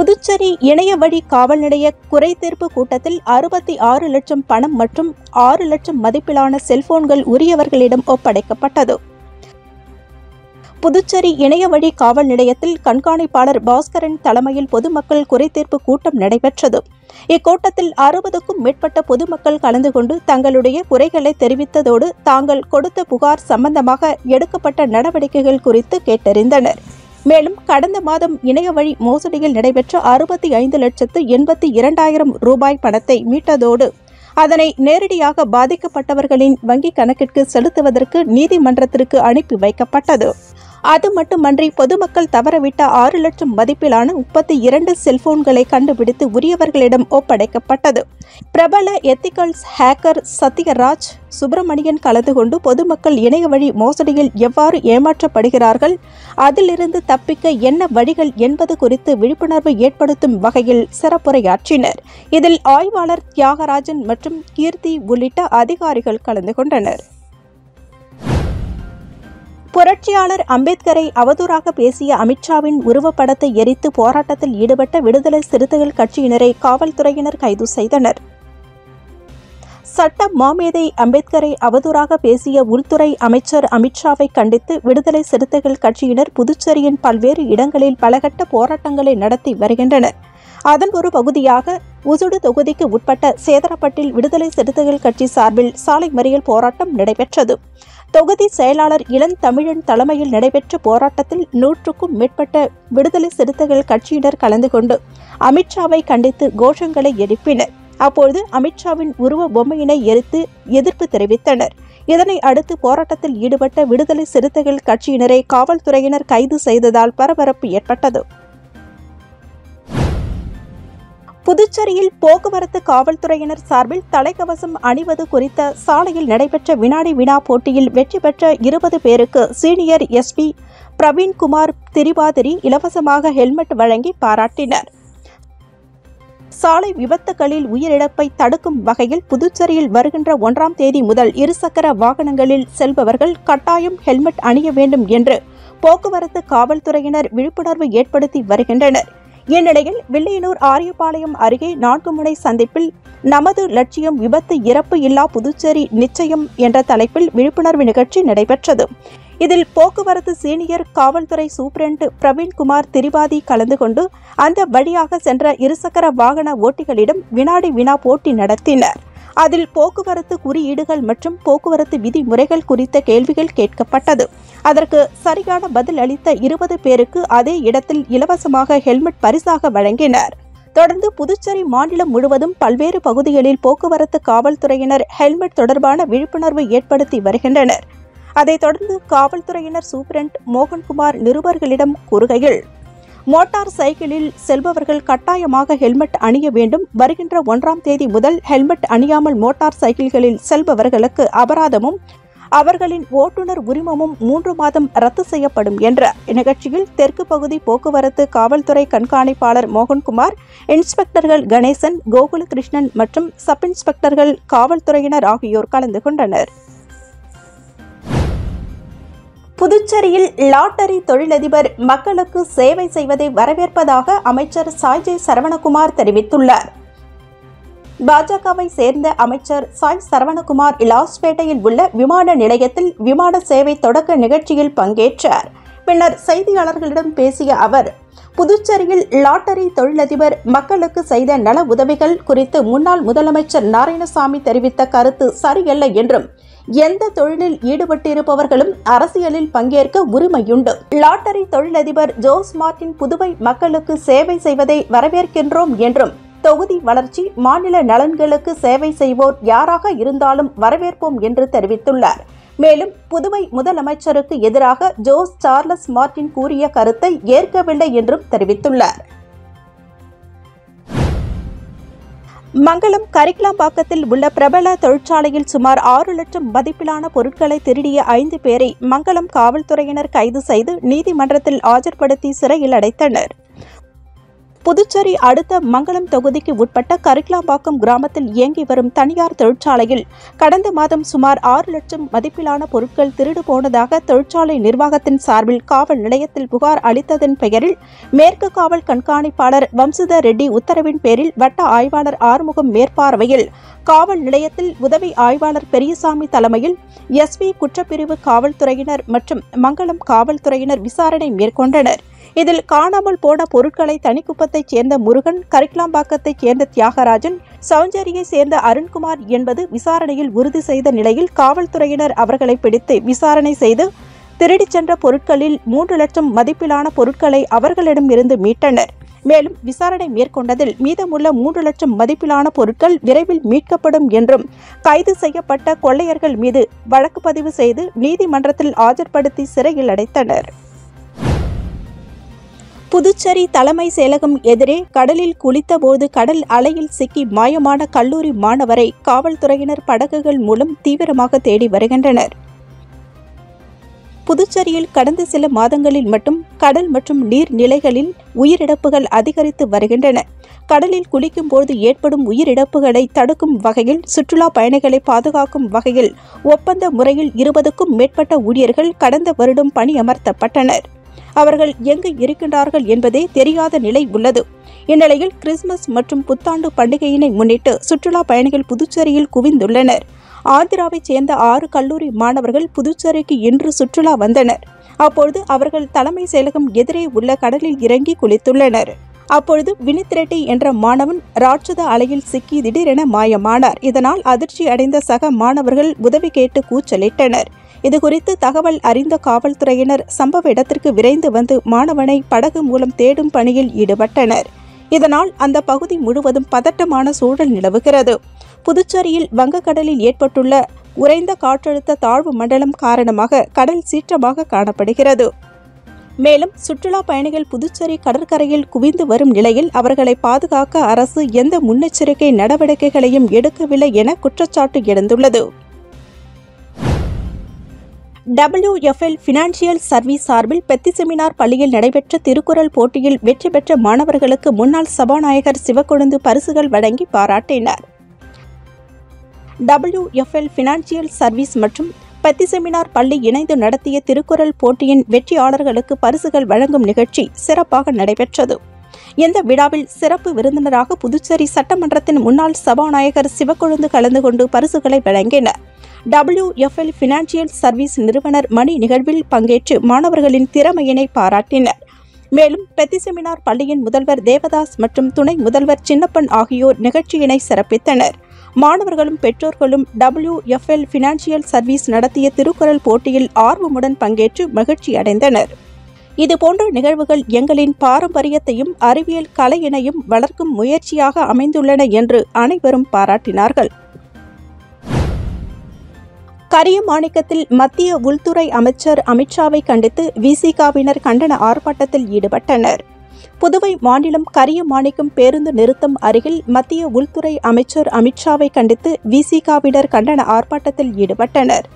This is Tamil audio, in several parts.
புதுச்சேரி இணைய வழி காவல் நிலைய குறைதீர்ப்பு கூட்டத்தில் 66 லட்சம் பணம் மற்றும் 6 லட்சம் மதிப்பிலான செல்போன்கள் உரியவர்களிடம் ஒப்படைக்கப்பட்டது. புதுச்சேரி இணைய வழி காவல் நிலையத்தில் கண்காணிப்பாளர் பாஸ்கரன் தலைமையில் பொதுமக்கள் குறைதீர்ப்பு கூட்டம் நடைபெற்றது. இக்கூட்டத்தில் 60க்கும் மேற்பட்ட பொதுமக்கள் கலந்து கொண்டு தங்களுடைய குறைகளை தெரிவித்ததோடு தாங்கள் கொடுத்த புகார் சம்பந்தமாக எடுக்கப்பட்ட நடவடிக்கைகள் குறித்து கேட்டறிந்தனர். மேலும் கடந்த மாதம் இணைய வழி மோசடியில் நடைபெற்ற 65,82,000 ரூபாய் பணத்தை மீட்டதோடு அதனை நேரடியாக பாதிக்கப்பட்டவர்களின் வங்கிக் கணக்கிற்கு செலுத்துவதற்கு நீதிமன்றத்திற்கு அனுப்பி வைக்கப்பட்டது. அது மட்டுமன்றி பொதுமக்கள் தவறவிட்ட 6 லட்சம் மதிப்பிலான 32 செல்போன்களை கண்டுபிடித்து உரியவர்களிடம் ஒப்படைக்கப்பட்டது. பிரபல எத்திக்கல்ஸ் ஹேக்கர் சத்யராஜ் சுப்பிரமணியன் கலந்து கொண்டு பொதுமக்கள் இணைய வழி மோசடியில் எவ்வாறு ஏமாற்றப்படுகிறார்கள், அதிலிருந்து தப்பிக்க என்ன வழிகள் என்பது குறித்து விழிப்புணர்வு ஏற்படுத்தும் வகையில் சிறப்புரையாற்றினர். இதில் ஆய்வாளர் தியாகராஜன் மற்றும் கீர்த்தி உள்ளிட்ட அதிகாரிகள் கலந்து கொண்டனர். புரட்சியாளர் அம்பேத்கரை அவதூறாக பேசிய அமித்ஷாவின் உருவப்படத்தை எரித்து போராட்டத்தில் ஈடுபட்ட விடுதலை சிறுத்தைகள் கட்சியினரை காவல்துறையினர் கைது செய்தனர். சட்ட மாமேதை அம்பேத்கரை அவதூறாக பேசிய உள்துறை அமைச்சர் அமித்ஷாவை கண்டித்து விடுதலை சிறுத்தைகள் கட்சியினர் புதுச்சேரியின் பல்வேறு இடங்களில் பலகட்ட போராட்டங்களை நடத்தி வருகின்றனர். அதன் ஒரு பகுதியாக உசுடு தொகுதிக்கு உட்பட்ட சேதரப்பட்டில் விடுதலை சிறுத்தைகள் கட்சி சார்பில் சாலை மறியல் போராட்டம் நடைபெற்றது. தொகுதி செயலாளர் இளந்தமிழன் தலைமையில் நடைபெற்ற போராட்டத்தில் 100க்கும் மேற்பட்ட விடுதலை சிறுத்தைகள் கட்சியினர் கலந்து கொண்டு அமித்ஷாவை கண்டித்து கோஷங்களை எழுப்பினர். அப்போது அமித்ஷாவின் உருவ பொம்மையினை எரித்து எதிர்ப்பு தெரிவித்தனர். இதனை அடுத்து போராட்டத்தில் ஈடுபட்ட விடுதலை சிறுத்தைகள் கட்சியினரை காவல்துறையினர் கைது செய்ததால் பரபரப்பு ஏற்பட்டது. புதுச்சேரியில் போக்குவரத்து காவல்துறையினர் சார்பில் தலைக்கவசம் அணிவது குறித்த சாலையில் நடைபெற்ற வினாடி வினா போட்டியில் வெற்றி பெற்ற 20 பேருக்கு சீனியர் எஸ்பி பிரவீன்குமார் திரிபாதிரி இலவசமாக ஹெல்மெட் வழங்கி பாராட்டினர். சாலை விபத்துகளில் உயிரிழப்பை தடுக்கும் வகையில் புதுச்சேரியில் வருகின்ற 1ஆம் தேதி முதல் இருசக்கர வாகனங்களில் செல்பவர்கள் கட்டாயம் ஹெல்மெட் அணிய வேண்டும் என்று போக்குவரத்து காவல்துறையினர் விழிப்புணர்வு ஏற்படுத்தி வருகின்றனர். இந்நிலையில் வில்லியனூர் ஆரியபாளையம் அருகே 4 முனை சந்திப்பில் நமது லட்சியம் விபத்து இறப்பு இல்லா புதுச்சேரி நிச்சயம் என்ற தலைப்பில் விழிப்புணர்வு நிகழ்ச்சி நடைபெற்றது. இதில் போக்குவரத்து சீனியர் காவல்துறை சூப்பரண்ட் பிரவீன்குமார் திரிபாதி கலந்து கொண்டு அந்த வழியாக சென்ற இருசக்கர வாகன ஓட்டிகளிடம் வினாடி வினா போட்டி நடத்தினர். அதில் போக்குவரத்து குறியீடுகள் மற்றும் போக்குவரத்து விதிமுறைகள் குறித்த கேள்விகள் கேட்கப்பட்டது. அதற்கு சரியான பதில் அளித்த 20 பேருக்கு அதே இடத்தில் இலவசமாக ஹெல்மெட் பரிசாக வழங்கினர். தொடர்ந்து புதுச்சேரி மாநிலம் முழுவதும் பல்வேறு பகுதிகளில் போக்குவரத்து காவல்துறையினர் ஹெல்மெட் தொடர்பான விழிப்புணர்வு ஏற்படுத்தி வருகின்றனர். அதைத் தொடர்ந்து காவல்துறையினர் சூப்பரண்ட் மோகன்குமார் நிருபர்களிடம் கூறுகையில், மோட்டார் சைக்கிளில் செல்பவர்கள் கட்டாயமாக ஹெல்மெட் அணிய வேண்டும். வருகின்ற 1ஆம் தேதி முதல் ஹெல்மெட் அணியாமல் மோட்டார் சைக்கிள்களில் செல்பவர்களுக்கு அபராதமும் அவர்களின் ஓட்டுநர் உரிமமும் 3 மாதம் ரத்து செய்யப்படும் என்ற நிகழ்ச்சியில் தெற்கு பகுதி போக்குவரத்து காவல்துறை கண்காணிப்பாளர் மோகன்குமார், இன்ஸ்பெக்டர்கள் கணேசன், கோகுலகிருஷ்ணன் மற்றும் சப் இன்ஸ்பெக்டர்கள் காவல்துறையினர் ஆகியோர் கலந்து கொண்டனர். புதுச்சேரியில் லாட்டரி தொழிலதிபர் மக்களுக்கு சேவை செய்வதை வரவேற்பதாக அமைச்சர் சாய் சரவணகுமார் தெரிவித்துள்ளார். பாஜகவை சேர்ந்த அமைச்சர் சாய் சரவணகுமார் லாஸ்பேட்டையில் உள்ள விமான நிலையத்தில் விமான சேவை தொடக்க நிகழ்ச்சியில் பங்கேற்றார். பின்னர் செய்தியாளர்களிடம் பேசிய அவர், புதுச்சேரியில் லாட்டரி தொழிலதிபர் மக்களுக்கு செய்த நல உதவிகள் குறித்து முன்னாள் முதலமைச்சர் நாராயணசாமி தெரிவித்த கருத்து சரியல்ல என்றும், எந்த தொழிலில் ஈடுபட்டிருப்பவர்களும் அரசியலில் பங்கேற்க உரிமையுண்டு. லாட்டரி தொழிலதிபர் ஜோஸ் மார்டின் புதுவை மக்களுக்கு சேவை செய்வதை வரவேற்கின்றோம் என்றும், தொகுதி வளர்ச்சி, மாநில நலன்களுக்கு சேவை செய்வோர் யாராக இருந்தாலும் வரவேற்போம் என்று தெரிவித்துள்ளார். மேலும் புதுவை முதலமைச்சருக்கு எதிராக ஜோஸ் சார்லஸ் மார்டின் கூறிய கருத்தை ஏற்கவில்லை என்றும் தெரிவித்துள்ளார். மங்கலம் கரிக்கலாம்பாக்கத்தில் உள்ள பிரபல தொழிற்சாலையில் சுமார் 6 லட்சம் மதிப்பிலான பொருட்களை திருடிய 5 பேரை மங்கலம் காவல்துறையினர் கைது செய்து நீதிமன்றத்தில் ஆஜர்படுத்தி சிறையில் அடைத்தனர். புதுச்சேரி அடுத்த மங்களம் தொகுதிக்கு உட்பட்ட கரிக்கலாம்பாக்கம் கிராமத்தில் இயங்கி வரும் தனியார் தொழிற்சாலையில் கடந்த மாதம் சுமார் 6 லட்சம் மதிப்பிலான பொருட்கள் திருடு போனதாக தொழிற்சாலை நிர்வாகத்தின் சார்பில் காவல் நிலையத்தில் புகார் அளித்ததன் பெயரில் மேற்கு காவல் கண்காணிப்பாளர் வம்சுதர் ரெட்டி உத்தரவின் பேரில் வட்ட ஆய்வாளர் ஆறுமுகம் மேற்பார்வையில் காவல் நிலையத்தில் உதவி ஆய்வாளர் பெரியசாமி தலைமையில் எஸ்வி குற்றப்பிரிவு காவல்துறையினர் மற்றும் மங்களம் காவல்துறையினர் விசாரணை மேற்கொண்டனர். இதில் காணாமல் போன பொருட்களை தனிக்குப்பத்தைச் சேர்ந்த முருகன், கரிக்கலாம்பாக்கத்தைச் சேர்ந்த தியாகராஜன், சவுஞ்சேரியைச் சேர்ந்த அருண்குமார் என்பது விசாரணையில் உறுதி செய்த நிலையில் காவல்துறையினர் அவர்களை பிடித்து விசாரணை செய்து திருடிச் சென்ற பொருட்களில் 3 லட்சம் மதிப்பிலான பொருட்களை அவர்களிடமிருந்து மீட்டனர். மேலும் விசாரணை மேற்கொண்டதில் மீதமுள்ள 3 லட்சம் மதிப்பிலான பொருட்கள் விரைவில் மீட்கப்படும் என்றும் கைது செய்யப்பட்ட கொள்ளையர்கள் மீது வழக்கு பதிவு செய்து நீதிமன்றத்தில் ஆஜர்படுத்தி சிறையில் அடைத்தனர். புதுச்சேரி தலைமை செயலகம் எதிரே கடலில் குளித்தபோது கடல் அலையில் சிக்கி மாயமான கல்லூரி மாணவரை காவல்துறையினர் படகுகள் மூலம் தீவிரமாக தேடி வருகின்றனர். புதுச்சேரியில் கடந்த சில மாதங்களில் மட்டும் கடல் மற்றும் நீர்நிலைகளில் உயிரிழப்புகள் அதிகரித்து வருகின்றன. கடலில் குளிக்கும்போது ஏற்படும் உயிரிழப்புகளை தடுக்கும் வகையில் சுற்றுலா பயணிகளை பாதுகாக்கும் வகையில் ஒப்பந்த முறையில் 20க்கும் மேற்பட்ட ஊழியர்கள் கடந்த வருடம் பணியமர்த்தப்பட்டனர். அவர்கள் எங்கு இருக்கின்றார்கள் என்பதே தெரியாத நிலை உள்ளது. இந்நிலையில் கிறிஸ்துமஸ் மற்றும் புத்தாண்டு பண்டிகையினை முன்னிட்டு சுற்றுலா பயணிகள் புதுச்சேரியில் குவிந்துள்ளனர். ஆந்திராவைச் சேர்ந்த 6 கல்லூரி மாணவர்கள் புதுச்சேரிக்கு இன்று சுற்றுலா வந்தனர். அப்பொழுது அவர்கள் தலைமை செயலகம் எதிரே உள்ள கடலில் இறங்கி குளித்துள்ளனர். அப்பொழுது வினித் ரெட்டி என்ற மாணவன் ராட்சத அலையில் சிக்கி திடீரென மாயமானார். இதனால் அதிர்ச்சி அடைந்த சக மாணவர்கள் உதவி கேட்டு கூச்சலிட்டனர். இதுகுறித்து தகவல் அறிந்த காவல்துறையினர் சம்பவ இடத்திற்கு விரைந்து வந்து மாணவனை படகு மூலம் தேடும் பணியில் ஈடுபட்டனர். இதனால் அந்த பகுதி முழுவதும் பதட்டமான சூழல் நிலவுகிறது. புதுச்சேரியில் வங்கக்கடலில் ஏற்பட்டுள்ள உறைந்த காற்றழுத்த தாழ்வு மண்டலம் காரணமாக கடல் சீற்றமாக காணப்படுகிறது. மேலும் சுற்றுலா பயணிகள் புதுச்சேரி கடற்கரையில் குவிந்து வரும் நிலையில் அவர்களை பாதுகாக்க அரசு எந்த முன்னெச்சரிக்கை நடவடிக்கைகளையும் எடுக்கவில்லை என குற்றச்சாட்டு எழுந்துள்ளது. WFL ஃபினான்சியல் சர்வீஸ் சார்பில் பெத்தி செமினார் பள்ளியில் நடைபெற்ற திருக்குறள் போட்டியில் வெற்றி பெற்ற மாணவர்களுக்கு முன்னாள் சபாநாயகர் சிவக்கொழுந்து பரிசுகள் வழங்கி பாராட்டினார். WFL ஃபினான்சியல் சர்வீஸ் மற்றும் பெத்தி செமினார் பள்ளி இணைந்து நடத்திய திருக்குறள் போட்டியின் வெற்றியாளர்களுக்கு பரிசுகள் வழங்கும் நிகழ்ச்சி சிறப்பாக நடைபெற்றது. இந்த விழாவில் சிறப்பு விருந்தினராக புதுச்சேரி சட்டமன்றத்தின் முன்னாள் சபாநாயகர் சிவக்கொழுந்து கலந்து கொண்டு பரிசுகளை வழங்கினார். WFL ஃபினான்சியல் சர்வீஸ் நிறுவனர் மணி நிகழ்வில் பங்கேற்று மாணவர்களின் திறமையினை பாராட்டினர். மேலும் பெத்தி செமினார் பள்ளியின் முதல்வர் தேவதாஸ் மற்றும் துணை முதல்வர் சின்னப்பன் ஆகியோர் நிகழ்ச்சியினை சிறப்பித்தனர். மாணவர்களும் பெற்றோர்களும் WFL ஃபினான்சியல் சர்வீஸ் நடத்திய திருக்குறள் போட்டியில் ஆர்வமுடன் பங்கேற்று மகிழ்ச்சி அடைந்தனர். இதுபோன்ற நிகழ்வுகள் எங்களின் பாரம்பரியத்தையும் அறிவியல் கலையினையும் வளர்க்கும் முயற்சியாக அமைந்துள்ளன என்று அனைவரும் பாராட்டினார்கள். கரியமாணிக்கத்தில் மத்திய உள்துறை அமைச்சர் அமித்ஷாவை கண்டித்து விசிகாவினர் கண்டன ஆர்ப்பாட்டத்தில் ஈடுபட்டனர். புதுவை மாநிலம் கரியமாணிக்கம் பேருந்து நிறுத்தம் அருகில் மத்திய உள்துறை அமைச்சர் அமித்ஷாவை கண்டித்து விசிகாவினர் கண்டன ஆர்ப்பாட்டத்தில் ஈடுபட்டனர்.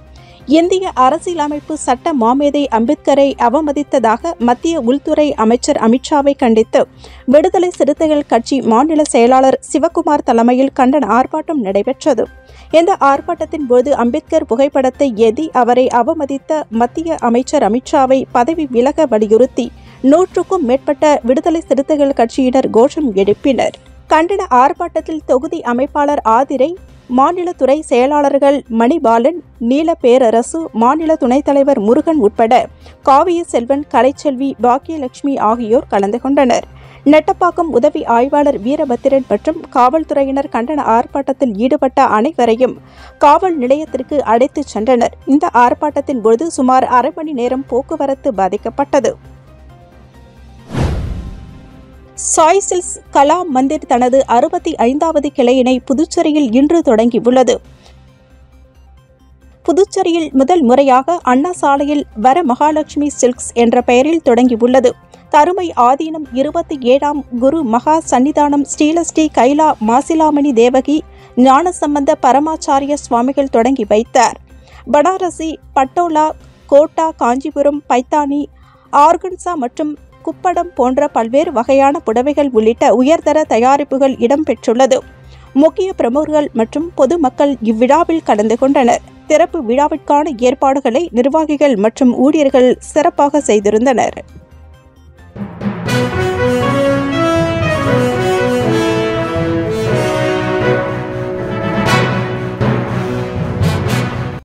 இந்திய அரசியலமைப்பு சட்ட மாமேதை அம்பேத்கரை அவமதித்ததாக மத்திய உள்துறை அமைச்சர் அமித்ஷாவை கண்டித்து விடுதலை சிறுத்தைகள் கட்சி மாநில செயலாளர் சிவக்குமார் தலைமையில் கண்டன ஆர்ப்பாட்டம் நடைபெற்றது. இந்த ஆர்ப்பாட்டத்தின் போது அம்பேத்கர் புகைப்படத்தை ஏந்தி அவரை அவமதித்த மத்திய அமைச்சர் அமித்ஷாவை பதவி விலக வலியுறுத்தி 100க்கும் மேற்பட்ட விடுதலை சிறுத்தைகள் கட்சியினர் கோஷம் எழுப்பினர். கண்டன ஆர்ப்பாட்டத்தில் தொகுதி அமைப்பாளர் ஆதிரை, மாநில துறை செயலாளர்கள் மணிபாலன், நீல பேரரசு, மாநில துணைத் தலைவர் முருகன் உட்பட காவிய செல்வன், கலைச்செல்வி, பாக்கியலட்சுமி ஆகியோர் கலந்து கொண்டனர். நெட்டப்பாக்கம் உதவி ஆய்வாளர் வீரபத்திரன் மற்றும் காவல்துறையினர் கண்டன ஆர்ப்பாட்டத்தில் ஈடுபட்ட அனைவரையும் காவல் நிலையத்திற்கு அழைத்துச் சென்றனர். இந்த ஆர்ப்பாட்டத்தின் போது சுமார் அரை மணி நேரம் போக்குவரத்து பாதிக்கப்பட்டது. சாய் சில்க்ஸ் கலா மந்திர் தனது 65வது கிளையினை புதுச்சேரியில் இன்று தொடங்கியுள்ளது. புதுச்சேரியில் முதல் முறையாக அண்ணா சாலையில் வர மகாலட்சுமி சில்க்ஸ் என்ற பெயரில் தொடங்கியுள்ளது. தருமை ஆதீனம் 27ஆம் குரு மகா சன்னிதானம் ஸ்ரீலஸ்ரீ கைலா மாசிலாமணி தேவகி ஞானசம்பந்த பரமாச்சாரிய சுவாமிகள் தொடங்கி வைத்தார். பனாரசி, பட்டோலா, கோட்டா, காஞ்சிபுரம், பைத்தானி, ஆர்கன்சா மற்றும் குப்படம் போன்ற பல்வேறு வகையான புடவைகள் உள்ளிட்ட உயர்தர தயாரிப்புகள் இடம்பெற்றுள்ளது. முக்கிய பிரமுகர்கள் மற்றும் பொதுமக்கள் இவ்விழாவில் கலந்து கொண்டனர். திறப்பு விழாவிற்கான ஏற்பாடுகளை நிர்வாகிகள் மற்றும் ஊழியர்கள் சிறப்பாக செய்திருந்தனர்.